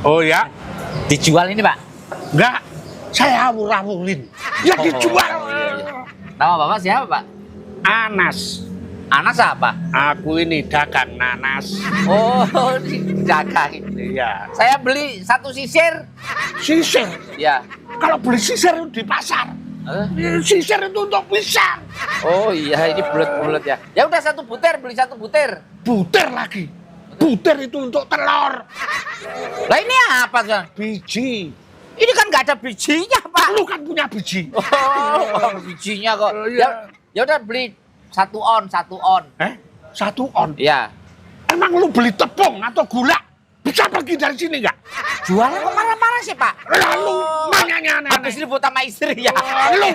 Oh ya? Dijual ini, Pak? Enggak, saya awur-awurin. Ya dijual. Nama Bapak siapa, Pak? Anas. Anas apa? Aku ini dagang nanas. Oh, dagang. Iya. Saya beli satu sisir. Sisir. Ya. Kalau beli sisir di pasar. Sisir itu untuk pisang. Oh iya, ini bulat-bulat ya. Ya udah satu butir, beli satu butir. Butir lagi. Butir itu untuk telur. Lah ini apa, San? Biji. Ini kan nggak ada bijinya, Pak. Lu kan punya biji. Oh, bijinya kok. Oh, iya. Ya udah beli satu on. 1 on. Iya. Emang lu beli tepung atau gula? Bisa pergi dari sini nggak? Jualnya kok marah-marah sih, Pak? Lalu nanya-nanya. Habis ribut sama istri ya. Lu